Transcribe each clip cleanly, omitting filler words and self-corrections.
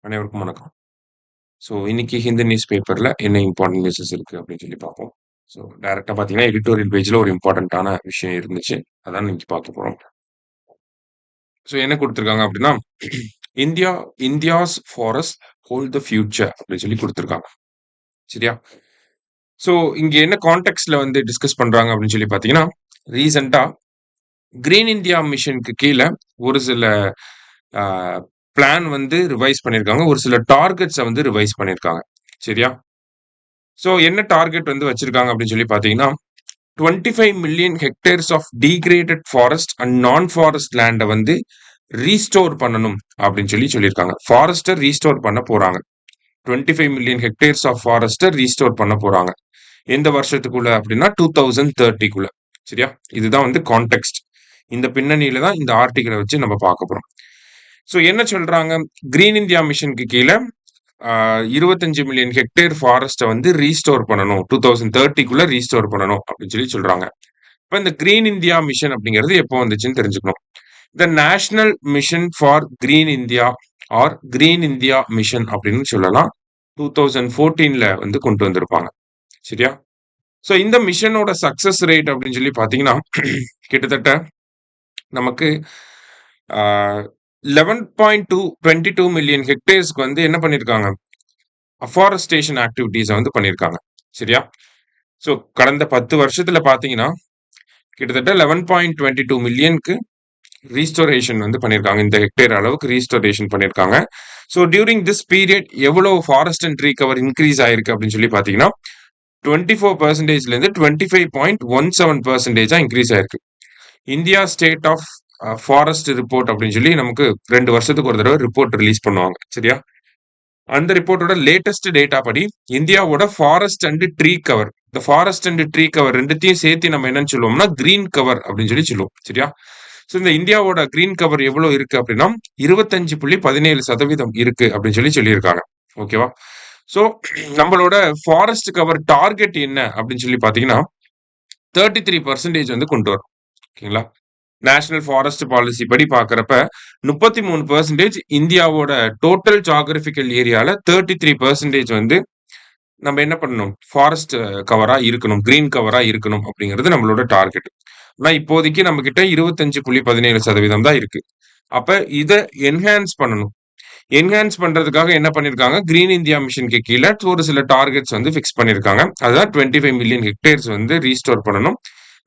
அனைவருக்கும் வணக்கம். ஸோ இன்னைக்கு ஹிந்து நியூஸ் பேப்பர்ல என்ன இம்பார்ட்டன்ட் நியூஸஸ் இருக்கு அப்படின்னு சொல்லி பார்ப்போம். ஸோ டைரக்டா பார்த்தீங்கன்னா எடிட்டோரியல் பேஜ்ல ஒரு இம்பார்ட்டன்ட்டான விஷயம் இருந்துச்சு. அதான் இன்னைக்கு பார்க்க போறோம். ஸோ என்ன கொடுத்துருக்காங்க அப்படின்னா India India's forest hold the future அப்படின்னு சொல்லி கொடுத்துருக்காங்க. சரியா? ஸோ இங்க என்ன கான்டெக்ட்ல வந்து டிஸ்கஸ் பண்றாங்க அப்படின்னு சொல்லி பார்த்தீங்கன்னா ரீசெண்டா கிரீன் இந்தியா மிஷனுக்கு கீழே ஒரு சில பிளான் வந்து ரிவைஸ் பண்ணியிருக்காங்க. ஒரு சில டார்கெட்ஸை வந்து ரிவைஸ் பண்ணியிருக்காங்க. சரியா? ஸோ என்ன டார்கெட் வந்து வச்சிருக்காங்க அப்படின்னு சொல்லி பார்த்தீங்கன்னா 25 million hectares of degraded forest and non forest லேண்டை வந்து ரீஸ்டோர் பண்ணணும் அப்படின்னு சொல்லி சொல்லியிருக்காங்க. ஃபாரஸ்ட்டை ரீஸ்டோர் பண்ண போறாங்க. 25 மில்லியன் ஹெக்டேர்ஸ் ஆஃப் ஃபாரஸ்ட்டை ரீஸ்டோர் பண்ண போறாங்க. எந்த வருஷத்துக்குள்ள அப்படின்னா 2030க்குள்ள. சரியா? இதுதான் வந்து கான்டெக்ஸ்ட். இந்த பின்னணியில தான் இந்த ஆர்டிகிளை வச்சு நம்ம பார்க்க போறோம். ஸோ என்ன சொல்றாங்க? கிரீன் இந்தியா மிஷனுக்கு கீழே 25 மில்லியன் ஹெக்டேர் ஃபாரஸ்ட்டை வந்து ரீஸ்டோர் பண்ணணும் 2030க்குள்ள ரீஸ்டோர் பண்ணணும் அப்படின்னு சொல்லி சொல்றாங்க. இப்போ இந்த கிரீன் இந்தியா மிஷன் அப்படிங்கிறது எப்போ வந்துச்சுன்னு தெரிஞ்சுக்கணும். The National Mission for Green India or Green India Mission அப்படின்னு சொல்லலாம். 2014ல வந்து கொண்டு வந்திருப்பாங்க. சரியா? ஸோ இந்த மிஷனோட சக்சஸ் ரேட் அப்படின்னு சொல்லி பார்த்தீங்கன்னா கிட்டத்தட்ட நமக்கு 11.22 மில்லியன் ஹெக்டேர்ஸ்க்கு வந்து என்ன பண்ணியிருக்காங்க? அஃபாரஸ்டேஷன் ஆக்டிவிட்டீஸை வந்து பண்ணியிருக்காங்க. சரியா? ஸோ கடந்த 10 வருஷத்துல பார்த்தீங்கன்னா கிட்டத்தட்ட 11.22 மில்லியனுக்கு ரீஸ்டோரேஷன் வந்து பண்ணியிருக்காங்க. இந்த ஹெக்டேர் அளவுக்கு ரீஸ்டோரேஷன் பண்ணியிருக்காங்க. ஸோ டியூரிங் திஸ் பீரியட் எவ்வளவு forest and tree cover increase ஆயிருக்கு அப்படின்னு சொல்லி பார்த்தீங்கன்னா 24%லேருந்து 25.17% இன்க்ரீஸ் ஆயிருக்கு. India State of Forest Report அப்படின்னு சொல்லி நமக்கு 2 வருஷத்துக்கு ஒரு தடவை ரிப்போர்ட் ரிலீஸ் பண்ணுவாங்க. சரியா? அந்த ரிப்போர்ட்டோட லேட்டஸ்ட் டேட்டா படி இந்தியாவோட ஃபாரஸ்ட் அண்ட் ட்ரீ கவர், இந்த ஃபாரஸ்ட் அண்ட் ட்ரீ கவர் ரெண்டுத்தையும் சேர்த்து நம்ம என்னன்னு சொல்லுவோம்னா கிரீன் கவர் அப்படின்னு சொல்லி சொல்லுவோம். சரியா? ஸோ இந்த இந்தியாவோட கிரீன் கவர் எவ்வளவு இருக்கு அப்படின்னா 25.17% இருக்கு அப்படின்னு சொல்லி சொல்லியிருக்காங்க. ஓகேவா? ஸோ நம்மளோட ஃபாரஸ்ட் கவர் டார்கெட் என்ன அப்படின்னு சொல்லி பார்த்தீங்கன்னா 33% வந்து கொண்டு வரும். ஓகேங்களா? நேஷனல் ஃபாரஸ்ட் பாலிசி படி பார்க்குறப்ப 33% இந்தியாவோட டோட்டல் ஜியோகிராபிக்கல் ஏரியால 33% வந்து நம்ம என்ன பண்ணணும்? ஃபாரஸ்ட் கவரா இருக்கணும், கிரீன் கவரா இருக்கணும் அப்படிங்கிறது நம்மளோட டார்கெட். ஆனா இப்போதைக்கு நம்ம கிட்ட 25.17% தான் இருக்கு. அப்ப இதை என்ஹான்ஸ் பண்ணணும். என்ஹான்ஸ் பண்றதுக்காக என்ன பண்ணிருக்காங்க? கிரீன் இந்தியா மிஷனுக்கு கீழே ஒரு சில டார்கெட்ஸ் வந்து ஃபிக்ஸ் பண்ணிருக்காங்க. அதுதான் 25 மில்லியன் ஹெக்டேர்ஸ் வந்து ரீஸ்டோர் பண்ணணும்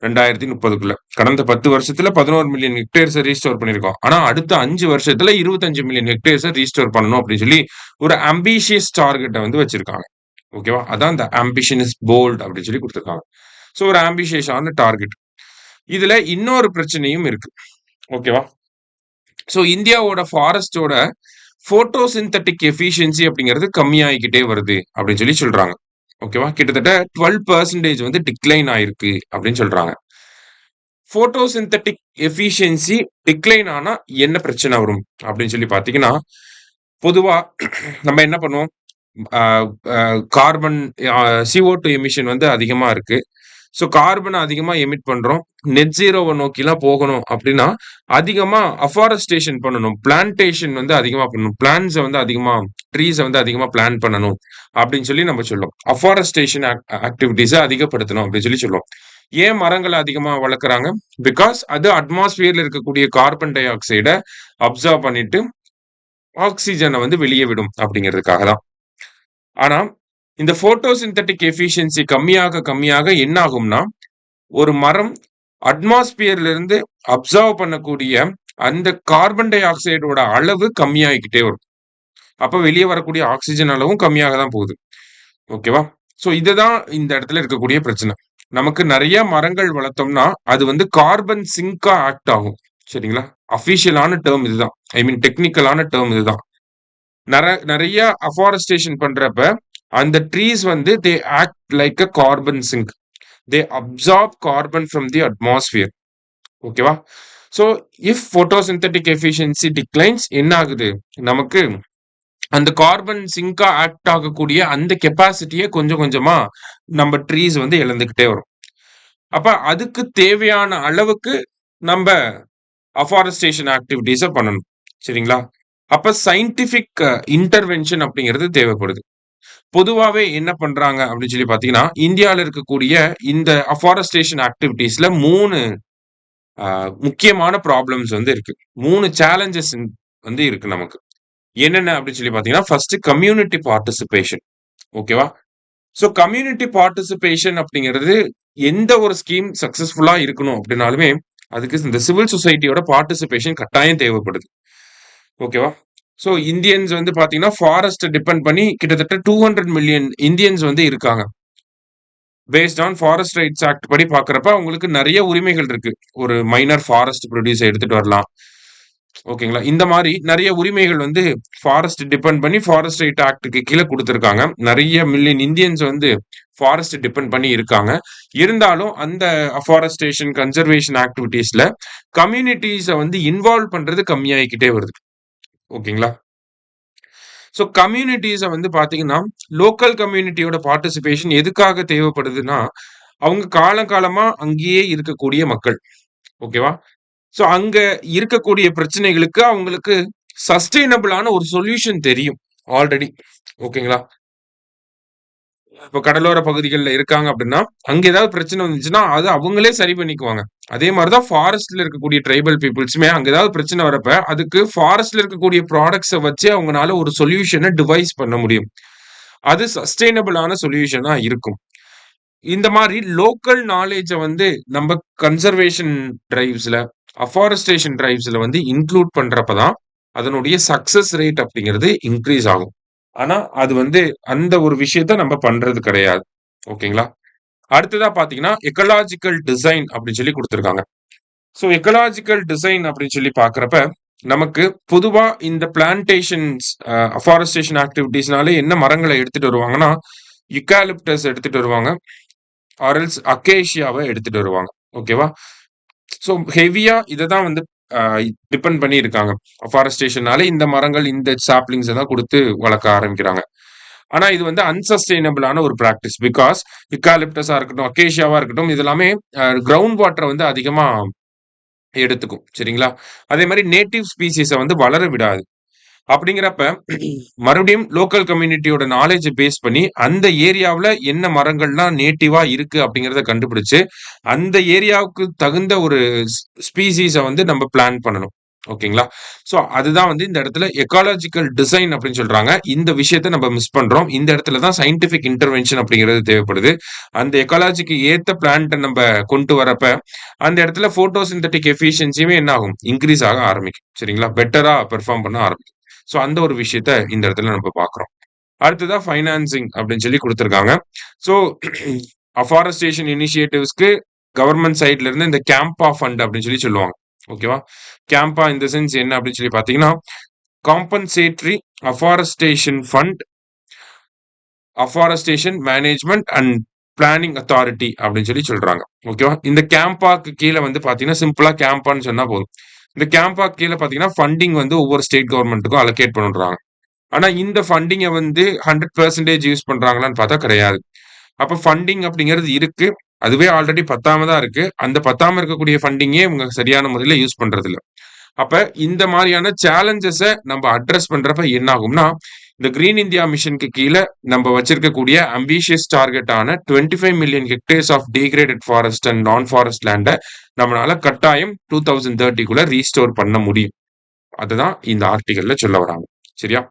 2030க்குள்ள. கடந்த 10 வருஷத்துல 11 மில்லியன் ஹெக்டேர்ஸ் ரீஸ்டோர் பண்ணிருக்கோம். ஆனா அடுத்த 5 வருஷத்துல 25 மில்லியன் ஹெக்டேர்ஸ் ரீஸ்டோர் பண்ணணும் அப்படின்னு சொல்லி ஒரு அம்பிஷியஸ் டார்கெட்டை வந்து வச்சிருக்காங்க. ஓகேவா? அதான் இந்த ஆம்பிஷன் இஸ் போல்ட் அப்படின்னு சொல்லி கொடுத்துருக்காங்க. ஸோ ஒரு ஆம்பிஷியஸான டார்கெட். இதுல இன்னொரு பிரச்சனையும் இருக்கு. ஓகேவா? ஸோ இந்தியாவோட ஃபாரஸ்டோட போட்டோசிந்தட்டிக் எஃபிஷியன்சி அப்படிங்கிறது கம்மியாகிக்கிட்டே வருது அப்படின்னு சொல்லி சொல்றாங்க. ஓகேவா? கிட்டத்தட்ட 12% வந்து டிக்ளைன் ஆயிருக்கு அப்படின்னு சொல்றாங்க. போட்டோசிந்தட்டிக் எஃபிஷியன்சி டிக்ளைன் ஆனா என்ன பிரச்சனை வரும் அப்படின்னு சொல்லி பார்த்தீங்கன்னா பொதுவா நம்ம என்ன பண்ணுவோம்? கார்பன் CO2 எமிஷன் வந்து அதிகமா இருக்கு. ஸோ கார்பனை அதிகமா எமிட் பண்றோம். நெட் ஜீரோவை நோக்கிலாம் போகணும் அப்படின்னா அதிகமா அஃபாரஸ்டேஷன் பண்ணணும். பிளான்டேஷன் வந்து அதிகமா பண்ணணும். பிளான்ஸை வந்து அதிகமா ட்ரீஸை வந்து அதிகமா பிளான் பண்ணணும் அப்படின்னு சொல்லி நம்ம சொல்லுவோம். அஃபாரஸ்டேஷன் ஆக்டிவிட்டிஸை அதிகப்படுத்தணும் அப்படின்னு சொல்லி சொல்லுவோம். ஏன் மரங்களை அதிகமா வளர்க்குறாங்க? பிகாஸ் அது அட்மாஸ்பியர்ல இருக்கக்கூடிய கார்பன் டை ஆக்சைடை அப்சர்வ் பண்ணிட்டு ஆக்சிஜனை வந்து வெளியே விடும் அப்படிங்கிறதுக்காக தான். ஆனா இந்த போட்டோசிந்தட்டிக் எஃபிஷியன்சி கம்மியாக என்ன ஆகும்னா ஒரு மரம் அட்மாஸ்பியர்ல இருந்து அப்சர்வ் பண்ணக்கூடிய அந்த கார்பன் டை ஆக்சைடோட அளவு கம்மியாகிக்கிட்டே வரும். அப்ப வெளியே வரக்கூடிய ஆக்சிஜன் அளவும் கம்மியாக தான் போகுது. ஓகேவா? ஸோ இதுதான் இந்த இடத்துல இருக்கக்கூடிய பிரச்சனை. நமக்கு நிறைய மரங்கள் வளர்த்தோம்னா அது வந்து கார்பன் சிங்கா ஆக்ட் ஆகும். சரிங்களா? அபிஷியலான டேர்ம் இதுதான். ஐ மீன் டெக்னிக்கலான டேர்ம் இதுதான். நிறைய அஃபாரஸ்டேஷன் பண்றப்ப அந்த ட்ரீஸ் வந்து they act like a carbon sink. They absorb carbon from the atmosphere. ஓகேவா? So if photosynthetic efficiency declines என்ன ஆகுது? நமக்கு அந்த கார்பன் சிங்கா ஆக்ட் ஆகக்கூடிய அந்த கெப்பாசிட்டியை கொஞ்சம் கொஞ்சமா நம்ம ட்ரீஸ் வந்து இழந்துகிட்டே வரும். அப்ப அதுக்கு தேவையான அளவுக்கு நம்ம அஃபாரஸ்டேஷன் ஆக்டிவிட்டீஸை பண்ணணும். சரிங்களா? அப்ப சயின்டிபிக் இன்டர்வென்ஷன் அப்படிங்கிறது தேவைப்படுது. பொதுவாவே என்ன பண்றாங்க அப்படின்னு சொல்லி பார்த்தீங்கன்னா, இந்தியால இருக்கக்கூடிய இந்த அஃபாரஸ்டேஷன் ஆக்டிவிட்டீஸ்ல 3 முக்கியமான ப்ராப்ளம்ஸ் வந்து இருக்கு. 3 சேலஞ்சஸ் வந்து இருக்கு நமக்கு. என்னென்ன அப்படின்னு சொல்லி பார்த்தீங்கன்னா, ஃபர்ஸ்ட் கம்யூனிட்டி பார்ட்டிசிபேஷன். ஓகேவா? ஸோ கம்யூனிட்டி பார்ட்டிசிபேஷன் அப்படிங்கிறது எந்த ஒரு ஸ்கீம் சக்சஸ்ஃபுல்லா இருக்கணும் அப்படின்னாலுமே, அதுக்கு இந்த சிவில் சொசைட்டியோட பார்ட்டிசிபேஷன் கட்டாயம் தேவைப்படுது. ஓகேவா? ஸோ இந்தியன்ஸ் வந்து பார்த்தீங்கன்னா, ஃபாரஸ்ட்ட டிபெண்ட் பண்ணி கிட்டத்தட்ட 200 மில்லியன் இந்தியன்ஸ் வந்து இருக்காங்க. Based on Forest Rights Act படி பார்க்குறப்ப, அவங்களுக்கு நெறைய உரிமைகள் இருக்கு. ஒரு மைனர் ஃபாரஸ்ட் ப்ரொடியூஸ எடுத்துட்டு வரலாம். ஓகேங்களா? இந்த மாரி நெறைய உரிமைகள் வந்து ஃபாரஸ்ட் டிபெண்ட் பண்ணி ஃபாரஸ்ட் ரைட் ஆக்ட்க்கு கீழ குடுத்திருக்காங்க. நெறைய மில்லியன் இந்தியன்ஸ் வந்து ஃபாரஸ்ட் டிபெண்ட் பண்ணி இருக்காங்க. இருந்தாலும் அந்த அஃபாரஸ்டேஷன், கன்சர்வேஷன் ஆக்டிவிட்டீஸ்ல கம்யூனிட்டீஸ வந்து இன்வால்வ் பண்றது கம்மியாயிக்கிட்டே வருது. ஓகேங்களா? ஸோ கம்யூனிட்டீஸ வந்து பார்த்தீங்கன்னா, லோக்கல் கம்யூனிட்டியோட பார்ட்டிசிபேஷன் எதுக்காக தேவைப்படுதுன்னா, அவங்க காலங்காலமா அங்கேயே இருக்கக்கூடிய மக்கள். ஓகேவா? ஸோ அங்க இருக்கக்கூடிய பிரச்சனைகளுக்கு அவங்களுக்கு சஸ்டெய்னபிளான ஒரு சொல்யூஷன் தெரியும் ஆல்ரெடி. ஓகேங்களா? இப்ப கடலோர பகுதிகள்ல இருக்காங்க அப்படின்னா, அங்க ஏதாவது பிரச்சனை வந்துச்சுன்னா, அத அவங்களே சரி பண்ணிக்குவாங்க. அதே மாரி தான் ஃபாரஸ்ட்ல இருக்கக்கூடிய ட்ரைபல் பீப்பிள்ஸுமே அங்க ஏதாவது பிரச்சனை வரப்ப, அதுக்கு ஃபாரஸ்ட்ல இருக்கக்கூடிய ப்ராடக்ட்ஸ வச்சு அவங்கனால ஒரு சொல்யூஷன டிவைஸ் பண்ண முடியும். அது சஸ்டெய்னபிளான சொல்யூஷனா இருக்கும். இந்த மாரி லோக்கல் நாலேட்ஜ வந்து நம்ம கன்சர்வேஷன் டிரைவ்ஸ்ல, அஃபாரஸ்டேஷன் டிரைவ்ஸ்ல வந்து இன்க்ளூட் பண்றப்ப தான், அதனுடைய சக்சஸ் ரேட் அப்படிங்கிறது இன்கிரீஸ் ஆகும். ஆனா, அது வந்து அந்த ஒரு விஷயத்த நம்ம பண்றது கிடையாது. ஓகேங்களா? அடுத்ததா பார்த்தீங்கன்னா, எக்காலஜிக்கல் டிசைன் அப்படின்னு சொல்லி குடுத்திருக்காங்க. ஸோ எக்காலஜிக்கல் டிசைன் அப்படின்னு சொல்லி பார்க்கிறப்ப, நமக்கு பொதுவா இந்த பிளான்டேஷன்ஸ் அஃபாரஸ்டேஷன் ஆக்டிவிட்டீஸ்னாலே என்ன மரங்கள எடுத்துட்டு வருவாங்கன்னா, யுக்காலிப்டஸ் எடுத்துட்டு வருவாங்க. ஆர் எல்ஸ் அக்கேஷியாவ எடுத்துட்டு வருவாங்க. ஓகேவா? ஸோ ஹெவியா இத தான் வந்து அ டிபெண்ட் பண்ணி இருக்காங்க. அஃபாரஸ்டேஷன்னாலே இந்த மரங்கள், இந்த சாப்லிங்ஸ தான் குடுத்து வளர்க்க ஆரம்பிக்கிறாங்க. ஆனா இது வந்து அன்சஸ்டெய்னபிளான ஒரு பிராக்டிஸ். பிகாஸ் யுக்காலிப்டஸா இருக்கட்டும், அக்கேஷியாவா இருக்கட்டும், இது எல்லாமே கிரவுண்ட் வாட்டர வந்து அதிகமா எடுத்துக்கும். சரிங்களா? அதே மாரி நேட்டிவ் ஸ்பீசிஸ வந்து வளர விடாது. அப்படிங்கிறப்ப மறுபடியும் லோக்கல் கம்யூனிட்டியோட நாலேட்ஜ பேஸ் பண்ணி, அந்த ஏரியாவுல என்ன மரங்கள்லாம் நேட்டிவா இருக்கு அப்படிங்கிறத கண்டுபிடிச்சு, அந்த ஏரியாவுக்கு தகுந்த ஒரு ஸ்பீசிஸ வந்து நம்ம பிளான் பண்ணணும். ஓகேங்களா? ஸோ அதுதான் வந்து இந்த இடத்துல எக்காலஜிக்கல் டிசைன் அப்படின்னு சொல்றாங்க. இந்த விஷயத்த நம்ம மிஸ் பண்றோம். இந்த இடத்துல தான் சயன்டிஃபிக் இன்டர்வென்ஷன் அப்படிங்கிறது தேவைப்படுது. அந்த எக்காலஜிக்கு ஏத்த பிளான்ட்ட நம்ப கொண்டு வரப்ப, அந்த இடத்துல போட்டோசிந்தெடிக் எஃபிஷியன்சியுமே என்ன ஆகும்? இன்கிரீஸ் ஆக ஆரம்பிக்கும். சரிங்களா? பெட்டரா பெர்ஃபார்ம் பண்ண ஆரம்பிக்கும். ஸோ அந்த ஒரு விஷயத்த இந்த இடத்துல நம்ம பார்க்குறோம். அடுத்ததா ஃபைனான்சிங் அப்படின்னு சொல்லி குடுத்திருக்காங்க. ஸோ அஃபாரஸ்டேஷன் இனிஷியேட்டிவ்ஸ்க்கு கவர்ன்மென்ட் சைட்ல இருந்து இந்த கேம்பா ஃபண்ட் அப்படின்னு சொல்லி சொல்லுவாங்க. ஓகேவா? கேம்பா இன் தி சென்ஸ் என்ன அப்படின்னு சொல்லி பார்த்தீங்கன்னா, compensatory afforestation fund, afforestation management and planning authority அப்படின்னு சொல்லி சொல்றாங்க. ஓகேவா? இந்த கேம்பாக்கு கீழ வந்து பார்த்தீங்கன்னா, சிம்பிளா கேம்பான்னு சொன்னா போதும். இந்த கேம்பாக்கு கீழ பார்த்தீங்கன்னா, ஃபண்டிங் வந்து ஒவ்வொரு ஸ்டேட் கவர்ன்மென்ட்க்கும் அலோகேட் பண்றாங்க. ஆனா இந்த ஃபண்டிங்க வந்து 100% யூஸ் பண்றாங்களான்னு பார்த்தா கிடையாது. அப்ப ஃபண்டிங் அப்படிங்கிறது இருக்கு. அதுவே ஆல்ரெடி பத்தாம தான் இருக்கு. அந்த பத்தாம இருக்கக்கூடிய ஃபண்டிங்கே இவங்க சரியான முறையில யூஸ் பண்றதில்ல. அப்ப இந்த மாரியான சேலஞ்சஸ நம்ம அட்ரஸ் பண்றப்ப என்ன ஆகும்னா, இந்த கிரீன் இந்தியா மிஷனுக்கு கீழ நம்ம வச்சிருக்கக்கூடிய ஆம்பிஷியஸ் டார்கெட்டான 25 million hectares of degraded forest and non forest land நம்மளால கட்டாயம் 2030க்குள்ள ரீஸ்டோர் பண்ண முடியும். அதுதான் இந்த ஆர்டிகல்ல சொல்ல வராங்க. சரியா?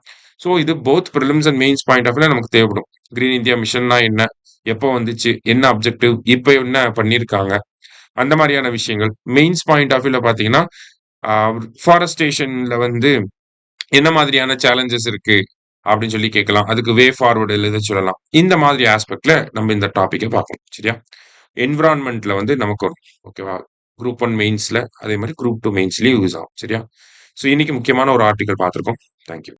ஸோ இது both prelims and mains point of வியூல நமக்கு தேவைப்படும். கிரீன் இந்தியா மிஷன்னா என்ன? எப்போ வந்துச்சு? என்ன அப்ஜெக்டிவ்? இப்ப என்ன பண்ணியிருக்காங்க? அந்த மாரியான விஷயங்கள். மெயின்ஸ் பாயிண்ட் ஆஃப் வியூல பார்த்தீங்கன்னா, ஆ ஃபாரஸ்டேஷன்ல வந்து என்ன மாதிரியான சேலஞ்சஸ் இருக்கு? அப்படின்னு சொல்லி கேட்கலாம். அதுக்கு வே ஃபார்வர்ட் எழுத சொல்லலாம். இந்த மாதிரி ஆஸ்பெக்ட்ல நம்ம இந்த டாபிக்க பார்ப்போம். சரியா? என்விரான்மென்ட்ல வந்து நமக்கு வரும். ஓகேவா? குரூப் 1 மெயின்ஸ்ல, அதே மாரி குரூப் 2 மெயின்ஸ்லயும் யூஸ் ஆகும். சரியா? ஸோ இன்னைக்கு முக்கியமான ஒரு ஆர்டிகிள் பார்த்திருக்கோம். Thank you.